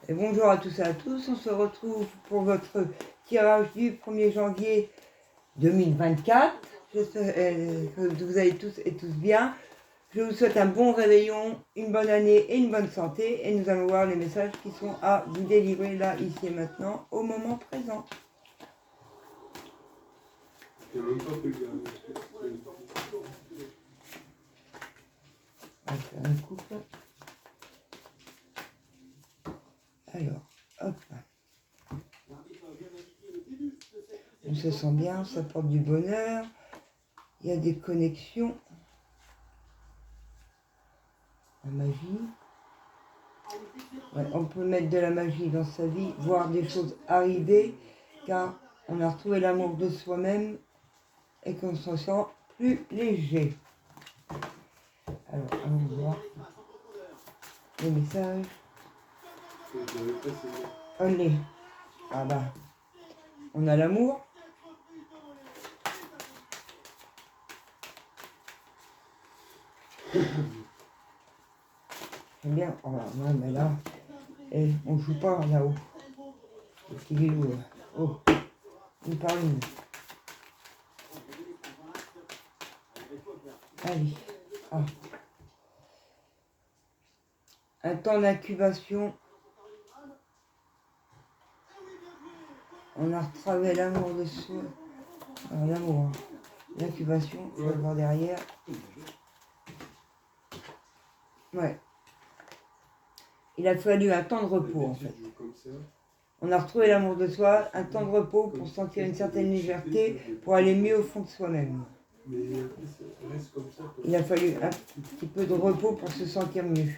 Et bonjour à tous et à tous, on se retrouve pour votre tirage du 1er janvier 2024. J'espère que vous allez tous et tous bien. Je vous souhaite un bon réveillon, une bonne année et une bonne santé. Et nous allons voir les messages qui sont à vous délivrer là, ici et maintenant, au moment présent. On va faire une coupe. Alors, hop. On se sent bien, ça porte du bonheur. Il y a des connexions. La magie. Ouais, on peut mettre de la magie dans sa vie, voir des choses arriver, car on a retrouvé l'amour de soi-même et qu'on se sent plus léger. Alors, allons voir les messages. Allez, ah bah, on a l'amour. J'aime bien, oh non mais là, et on joue pas là-haut. Le petit vélo, oh, une par une. Allez, ah. Un temps d'incubation. On a retravaillé l'amour de soi. Alors, l'amour, l'incubation, je vais le voir derrière. Ouais. Il a fallu un temps de repos en fait. On a retrouvé l'amour de soi, un temps de repos pour sentir une certaine légèreté, pour aller mieux au fond de soi-même. Il a fallu un petit peu de repos pour se sentir mieux.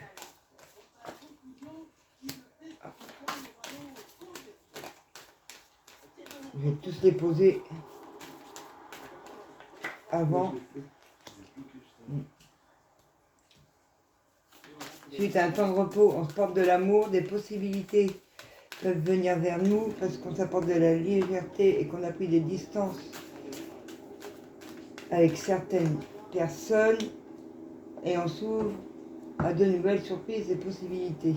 Je vais tous les poser avant. Suite à un temps de repos, on se porte de l'amour, des possibilités peuvent venir vers nous parce qu'on s'apporte de la légèreté et qu'on a pris des distances avec certaines personnes et on s'ouvre à de nouvelles surprises et possibilités.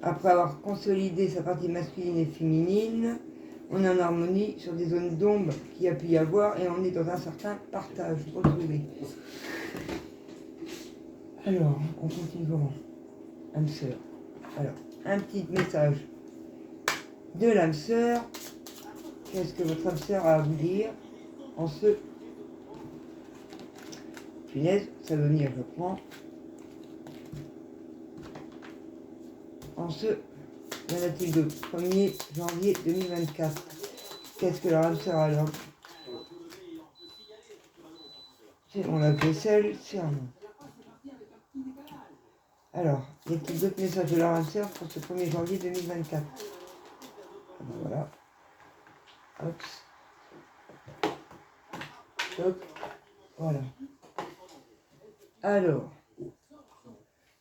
Après avoir consolidé sa partie masculine et féminine, on est en harmonie sur des zones d'ombre qu'il y a pu y avoir et on est dans un certain partage retrouvé. Alors, on continue comment ? Âme sœur. Alors, un petit message de l'âme sœur. Qu'est-ce que votre âme sœur a à vous dire en ce... Punaise, ça veut venir, je prends. En ce... Qu'en a-t-il de 1er janvier 2024 ? Qu'est-ce que leur âme sœur a alors ? On l'a vaisselle, serment. Alors, y a-t-il d'autres messages de leur âme sœur pour ce 1er janvier 2024 ? Voilà. Hop. Hop. Voilà. Alors,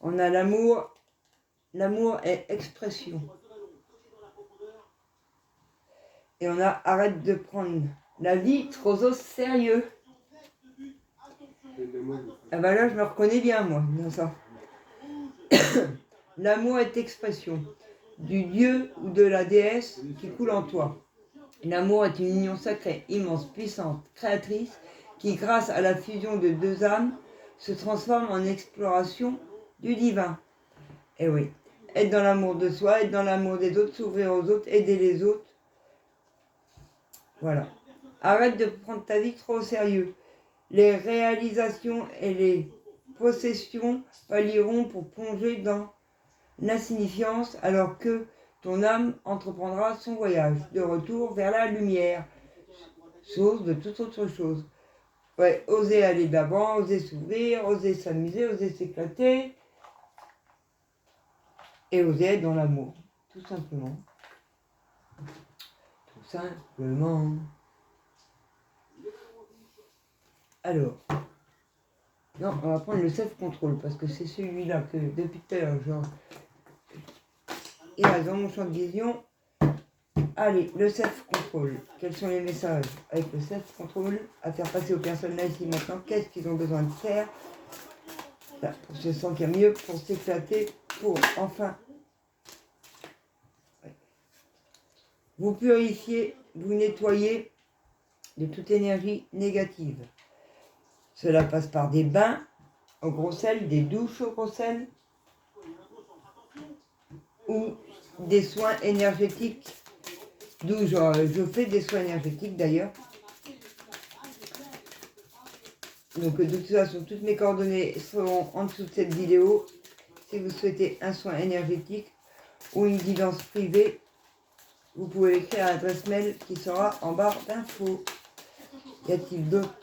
on a l'amour. L'amour est expression. Et on a arrête de prendre la vie trop au sérieux. Ah bah là, je me reconnais bien, moi, dans ça. L'amour est expression du dieu ou de la déesse qui coule en toi. L'amour est une union sacrée, immense, puissante, créatrice, qui, grâce à la fusion de deux âmes, se transforme en exploration du divin. Et oui, être dans l'amour de soi, être dans l'amour des autres, s'ouvrir aux autres, aider les autres. Voilà. Arrête de prendre ta vie trop au sérieux. Les réalisations et les possessions pallieront pour plonger dans l'insignifiance alors que ton âme entreprendra son voyage de retour vers la lumière, source de toute autre chose. Ouais, oser aller d'avant, oser s'ouvrir, oser s'amuser, oser s'éclater et oser être dans l'amour, tout simplement. Tout simplement. Alors, non, on va prendre le self-control parce que c'est celui-là que depuis tout à l'heure, genre, il reste dans mon champ de vision. Allez, le self-control. Quels sont les messages avec le self-control à faire passer aux personnes là ici maintenant? Qu'est-ce qu'ils ont besoin de faire là, pour se sentir mieux, pour s'éclater, pour enfin Vous purifiez, vous nettoyez de toute énergie négative. Cela passe par des bains au gros sel, des douches au gros sel ou des soins énergétiques. D'où je fais des soins énergétiques d'ailleurs. Donc de toute façon, toutes mes coordonnées seront en dessous de cette vidéo. Si vous souhaitez un soin énergétique ou une guidance privée, vous pouvez écrire à l'adresse mail qui sera en barre d'infos. Y a-t-il d'autres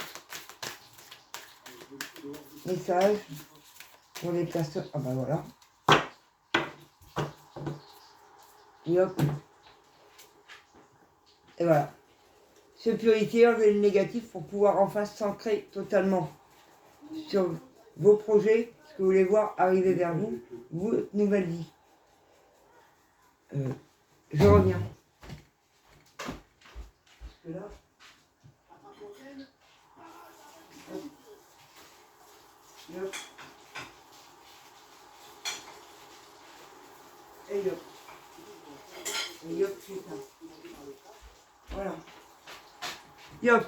messages pour les personnes? Ah bah voilà. Et hop. Et voilà. Se purifier, enlever le négatif pour pouvoir enfin s'ancrer totalement sur vos projets, ce que vous voulez voir arriver vers vous, votre nouvelle vie. Je reviens. Parce que là, hop. Et hop. Et hop, putain. Voilà. Hop.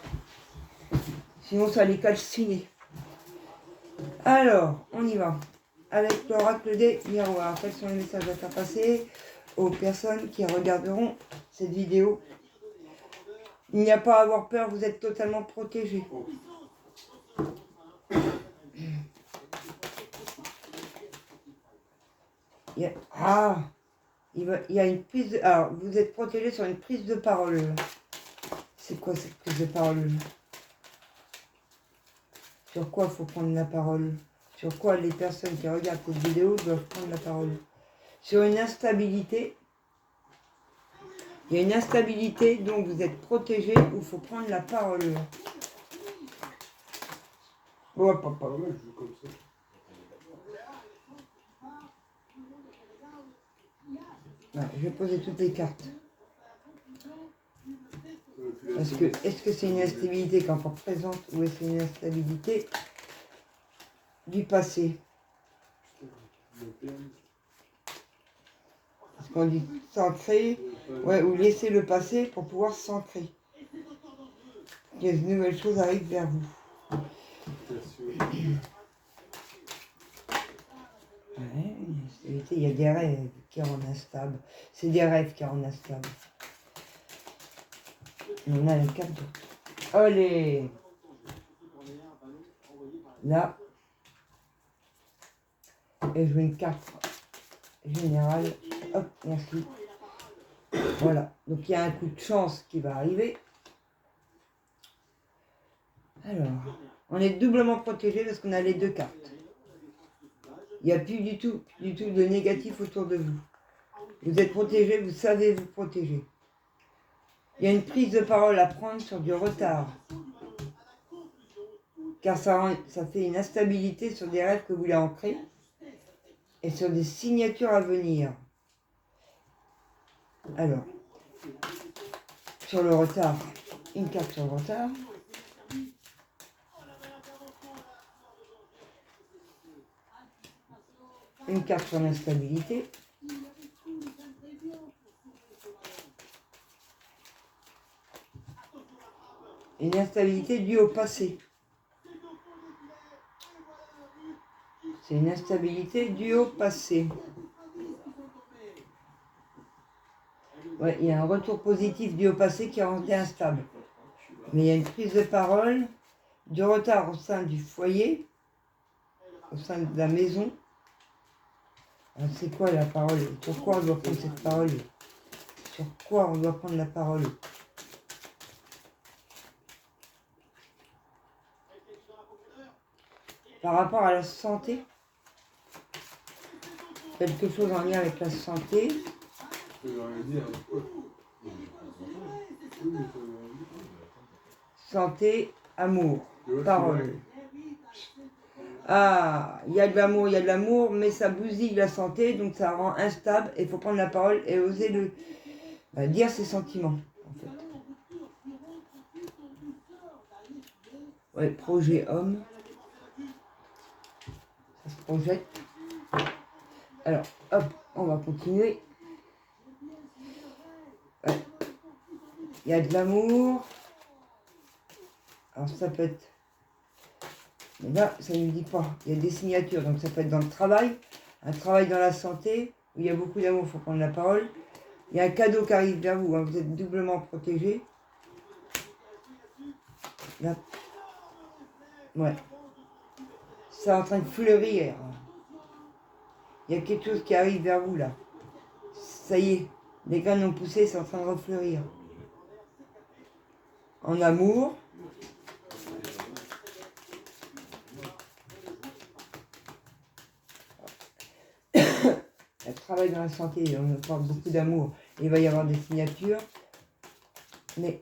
Sinon, ça les calciner. Alors, on y va. Avec l'oracle des miroirs. Quels sont les messages à faire passer aux personnes qui regarderont cette vidéo? Il n'y a pas à avoir peur, vous êtes totalement protégés. Il y a une prise de... Alors, vous êtes protégés sur une prise de parole. C'est quoi cette prise de parole? Sur quoi il faut prendre la parole? Sur quoi les personnes qui regardent cette vidéo doivent prendre la parole? Sur une instabilité. Il y a une instabilité, donc vous êtes protégé, où il faut prendre la parole. Oh, papa. Ouais, je vais poser toutes les cartes. Parce que, est-ce que c'est une instabilité qui est encore présente ou est-ce que c'est une instabilité du passé? Parce qu'on dit s'ancrer, ouais, ou laisser le passé pour pouvoir s'ancrer. Que de nouvelles choses arrivent vers vous. Ouais, une instabilité, il y a des rêves qui rendent instables. C'est des rêves qui rendent instables. On a les cartes d'autres. Allez! Là. Et je veux une carte générale. Hop, merci. Voilà. Donc il y a un coup de chance qui va arriver. Alors, on est doublement protégé parce qu'on a les deux cartes. Il n'y a plus du tout de négatif autour de vous. Vous êtes protégé, vous savez vous protéger. Il y a une prise de parole à prendre sur du retard. Car ça fait une instabilité sur des rêves que vous voulez ancrer et sur des signatures à venir. Alors, sur le retard, une carte sur le retard. Une carte sur l'instabilité. Une instabilité due au passé. C'est une instabilité due au passé. Ouais, il y a un retour positif dû au passé qui est rendu instable. Mais il y a une prise de parole, du retard au sein du foyer, au sein de la maison. Alors, c'est quoi la parole? Sur quoi on doit prendre cette parole? Sur quoi on doit prendre la parole? Par rapport à la santé, quelque chose en lien avec la santé. Santé, amour, parole. Ah, il y a de l'amour, mais ça bousille la santé, donc ça rend instable, et il faut prendre la parole et oser dire ses sentiments, en fait. Ouais, projet homme. Ça se projette. Alors, hop, on va continuer. Ouais. il y a de l'amour. Alors ça peut être... Mais là, ça ne nous dit pas. Il y a des signatures, donc ça peut être dans le travail, un travail dans la santé, où il y a beaucoup d'amour, il faut prendre la parole. Il y a un cadeau qui arrive vers vous, hein, vous êtes doublement protégé. Là. Ouais. C'est en train de fleurir. Il y a quelque chose qui arrive vers vous là. Ça y est, les graines ont poussé, c'est en train de refleurir. En amour. Elle travaille dans la santé, on parle beaucoup d'amour. Il va y avoir des signatures. Mais...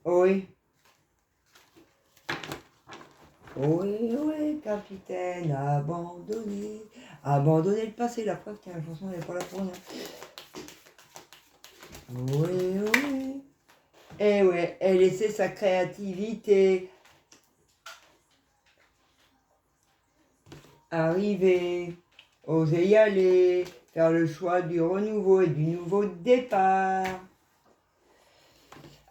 Oui. Oui, oui, capitaine, abandonné. Abandonner le passé, la preuve, tiens, la chanson n'est pas là pour rien. Oui, oui. Eh ouais, elle laissait sa créativité arriver, oser y aller, faire le choix du renouveau et du nouveau départ.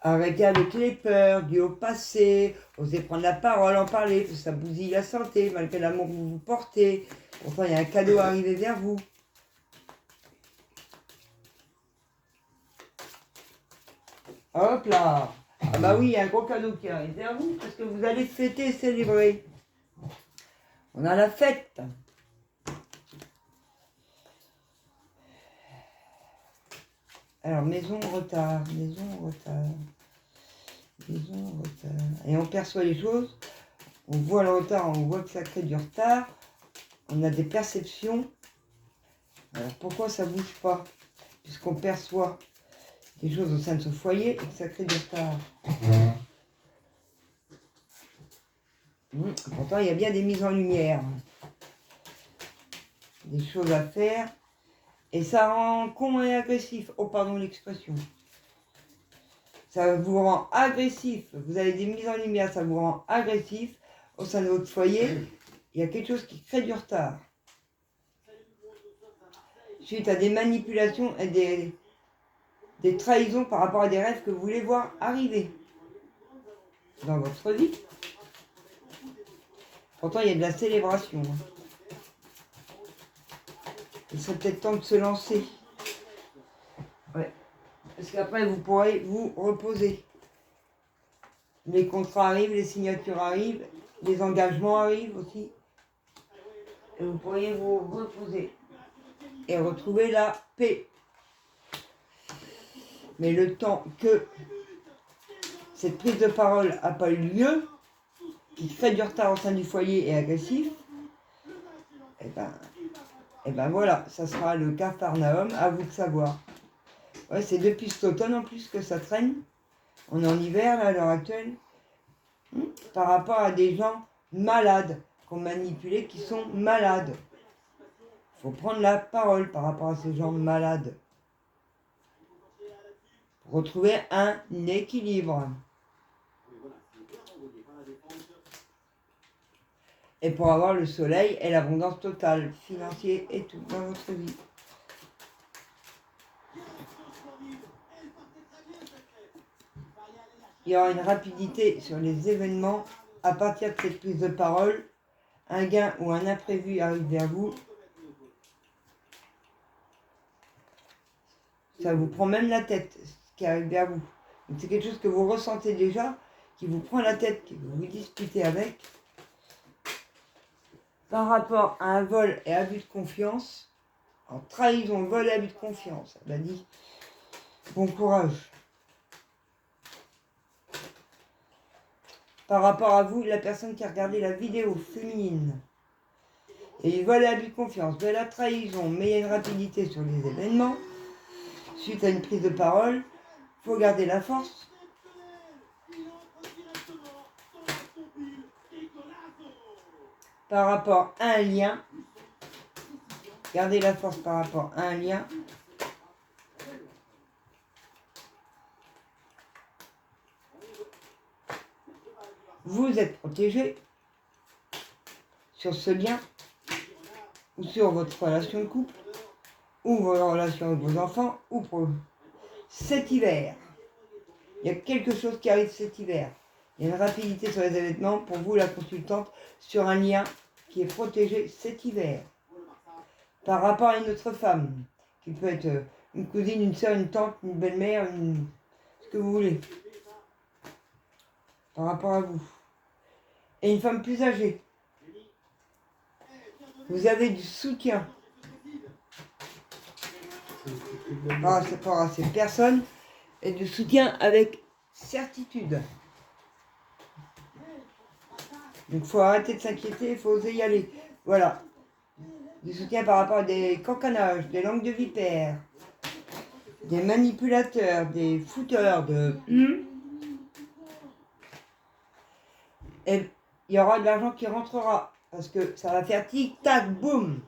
Arrêter avec les peurs dues au passé, oser prendre la parole, en parler, parce que ça bousille la santé, malgré l'amour que vous portez. Pourtant, il y a un cadeau arrivé vers vous. Hop là! Ah bah oui, il y a un gros cadeau qui arrive vers vous, parce que vous allez fêter et célébrer. On a la fête. Alors, maison retard, maison retard, maison retard. Et on perçoit les choses, on voit le retard, on voit que ça crée du retard, on a des perceptions. Alors, pourquoi ça ne bouge pas? Puisqu'on perçoit des choses au sein de ce foyer et que ça crée du retard. Pourtant, il y a bien des mises en lumière, des choses à faire. Et ça rend con et agressif. Oh, pardon l'expression. Ça vous rend agressif. Vous avez des mises en lumière, ça vous rend agressif. Au sein de votre foyer, il y a quelque chose qui crée du retard. Suite à des manipulations et des trahisons par rapport à des rêves que vous voulez voir arriver dans votre vie. Pourtant, il y a de la célébration. Il serait peut-être temps de se lancer. Ouais. Parce qu'après, vous pourrez vous reposer. Les contrats arrivent, les signatures arrivent, les engagements arrivent aussi. Et vous pourriez vous reposer et retrouver la paix. Mais le temps que cette prise de parole n'a pas eu lieu, qui crée du retard au sein du foyer et agressif, et ben voilà, ça sera le Capharnaüm, à vous de savoir. Ouais, c'est depuis cet automne en plus que ça traîne. On est en hiver là, à l'heure actuelle. Par rapport à des gens malades, qu'on manipulait, qui sont malades. Il faut prendre la parole par rapport à ces gens malades. Pour retrouver un équilibre. Et pour avoir le soleil et l'abondance totale, financier et tout dans votre vie. Il y aura une rapidité sur les événements à partir de cette prise de parole. Un gain ou un imprévu arrive vers vous. Ça vous prend même la tête, ce qui arrive vers vous. Donc c'est quelque chose que vous ressentez déjà, qui vous prend la tête, que vous vous disputez avec. Par rapport à un vol et abus de confiance, en trahison, vol et abus de confiance, elle a dit, bon courage. Par rapport à vous, la personne qui a regardé la vidéo féminine, et vol et abus de confiance, de la trahison, mais il y a une rapidité sur les événements, suite à une prise de parole, il faut garder la force. Par rapport à un lien, gardez la force par rapport à un lien. Vous êtes protégé sur ce lien, ou sur votre relation de couple, ou vos relations avec vos enfants, ou pour cet hiver. Il y a quelque chose qui arrive cet hiver. Il y a une rapidité sur les événements pour vous, la consultante, sur un lien qui est protégé cet hiver. Par rapport à une autre femme, qui peut être une cousine, une soeur, une tante, une belle-mère, ce que vous voulez. Par rapport à vous. Et une femme plus âgée. Vous avez du soutien par rapport à ces personnes et du soutien avec certitude. Donc il faut arrêter de s'inquiéter, il faut oser y aller. Voilà. Du soutien par rapport à des cancanages, des langues de vipère, des manipulateurs, des fouteurs, Et il y aura de l'argent qui rentrera. Parce que ça va faire tic-tac, boum.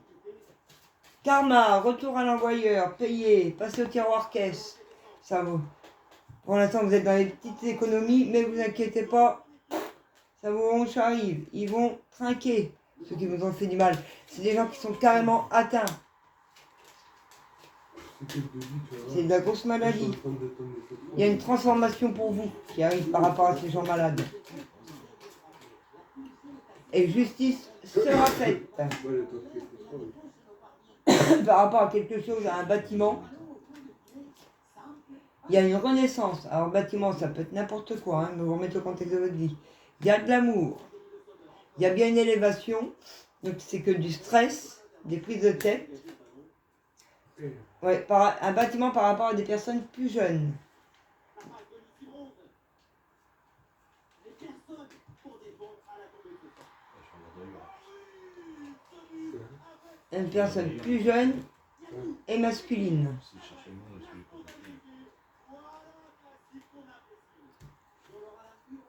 Karma, retour à l'envoyeur, payé, passer au tiroir caisse. Ça vaut. Pour l'instant, vous êtes dans les petites économies, mais vous inquiétez pas, ça vous arrive. Ils vont trinquer, ceux qui vous ont fait du mal. C'est des gens qui sont carrément atteints. C'est de la grosse maladie. Il y a une transformation pour vous qui arrive par rapport à ces gens malades. Et justice sera faite. Par rapport à quelque chose, à un bâtiment, il y a une renaissance. Alors, bâtiment, ça peut être n'importe quoi, mais vous remettez au contexte de votre vie. Il y a de l'amour. Il y a bien une élévation. Donc, c'est que du stress, des prises de tête. Ouais, un bâtiment par rapport à des personnes plus jeunes. Une personne plus jeune et masculine.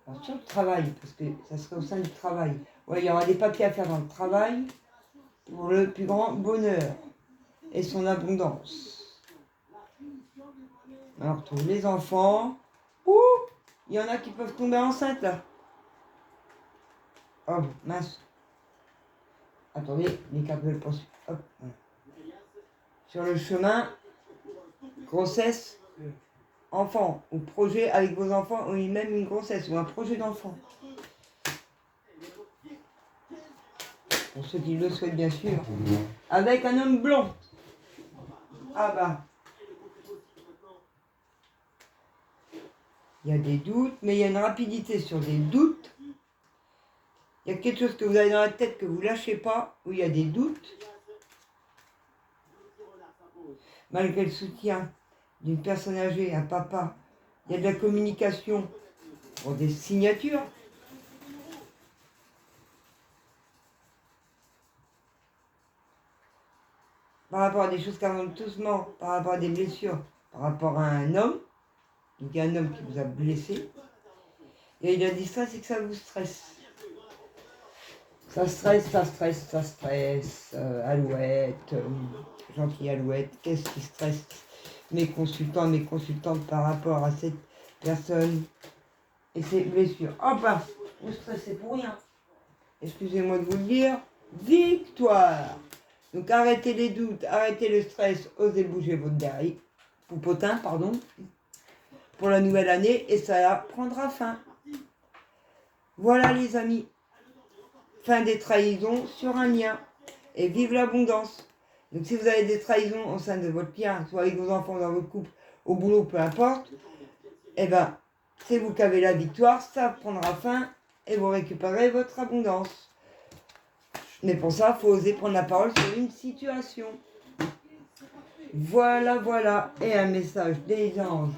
Alors, sur le travail, parce que ça serait au sein du travail. Ouais, il y aura des papiers à faire dans le travail pour le plus grand bonheur et son abondance. Alors, pour les enfants, il y en a qui peuvent tomber enceintes là. Oh, mince. Attendez, les cartes veulent pas. Hop, voilà. Sur le chemin, grossesse, enfant, ou projet avec vos enfants, ou même une grossesse, ou un projet d'enfant. Pour ceux qui le souhaitent, bien sûr. Avec un homme blond. Ah bah. Il y a des doutes, mais il y a une rapidité sur des doutes. Il y a quelque chose que vous avez dans la tête que vous ne lâchez pas, où il y a des doutes. Malgré le soutien d'une personne âgée, un papa, il y a de la communication pour des signatures. Par rapport à des choses qui avancent doucement, par rapport à des blessures, par rapport à un homme, donc il y a un homme qui vous a blessé, et il a dit ça, c'est que ça vous stresse. Ça stresse, Alouette, gentille Alouette, qu'est-ce qui stresse mes consultants, mes consultantes par rapport à cette personne et ses blessures. Oh bah, vous stressez pour rien. Excusez-moi de vous le dire, victoire. Donc arrêtez les doutes, arrêtez le stress, osez bouger votre derrière, poupotin, pardon, pour la nouvelle année et ça prendra fin. Voilà les amis. Fin des trahisons sur un lien. Et vive l'abondance. Donc si vous avez des trahisons au sein de votre lien, soit avec vos enfants, dans votre couple, au boulot, peu importe, eh ben, c'est vous qui avez la victoire, ça prendra fin et vous récupérez votre abondance. Mais pour ça, il faut oser prendre la parole sur une situation. Voilà, voilà. Et un message des anges.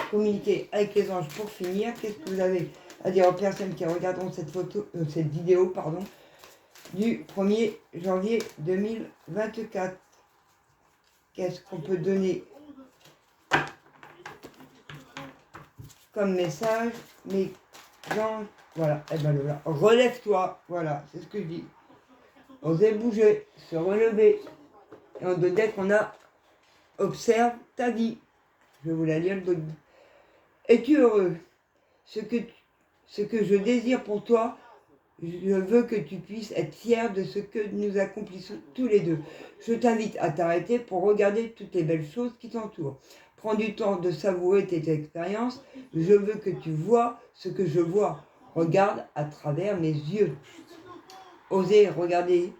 Communiquer avec les anges pour finir. Qu'est-ce que vous avez à dire aux personnes qui regarderont cette vidéo, pardon, du 1er janvier 2024. Qu'est-ce qu'on peut donner comme message? Mais gens, voilà, et ben là, relève-toi, voilà, c'est ce que je dis. Osez bouger, se relever. Et on dès qu'on a observe ta vie. Je vais vous la lire le dos. Es-tu heureux? Ce que je désire pour toi, je veux que tu puisses être fier de ce que nous accomplissons tous les deux. Je t'invite à t'arrêter pour regarder toutes les belles choses qui t'entourent. Prends du temps de savourer tes expériences. Je veux que tu vois ce que je vois. Regarde à travers mes yeux. Osez regarder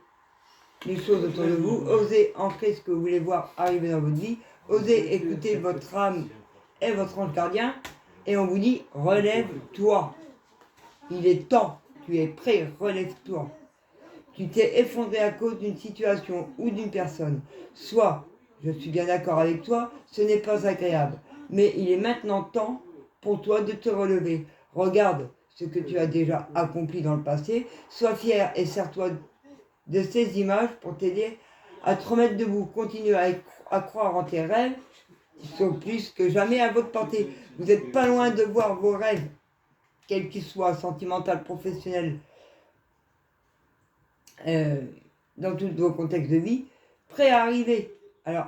les choses autour de vous. Osez ancrer ce que vous voulez voir arriver dans votre vie. Osez écouter votre âme et votre ange gardien. Et on vous dit, relève-toi. Il est temps. Tu es prêt, relève-toi. Tu t'es effondré à cause d'une situation ou d'une personne. Soit, je suis bien d'accord avec toi, ce n'est pas agréable. Mais il est maintenant temps pour toi de te relever. Regarde ce que tu as déjà accompli dans le passé. Sois fier et sers-toi de ces images pour t'aider à te remettre debout. Continue à croire en tes rêves. Ils sont plus que jamais à votre portée. Vous n'êtes pas loin de voir vos rêves, quels qu'ils soient, sentimentaux, professionnels, dans tous vos contextes de vie, prêts à arriver. Alors,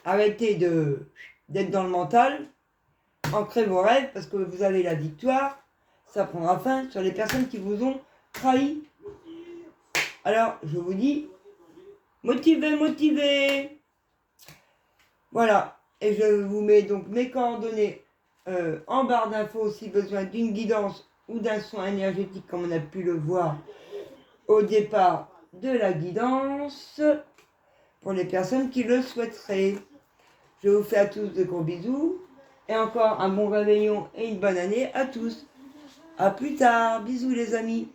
arrêtez d'être dans le mental, ancrez vos rêves parce que vous avez la victoire. Ça prendra fin sur les personnes qui vous ont trahi. Alors, je vous dis, motivez, motivez. Voilà. Et je vous mets donc mes coordonnées en barre d'infos si besoin d'une guidance ou d'un soin énergétique comme on a pu le voir au départ de la guidance pour les personnes qui le souhaiteraient. Je vous fais à tous de gros bisous et encore un bon réveillon et une bonne année à tous. À plus tard. Bisous les amis.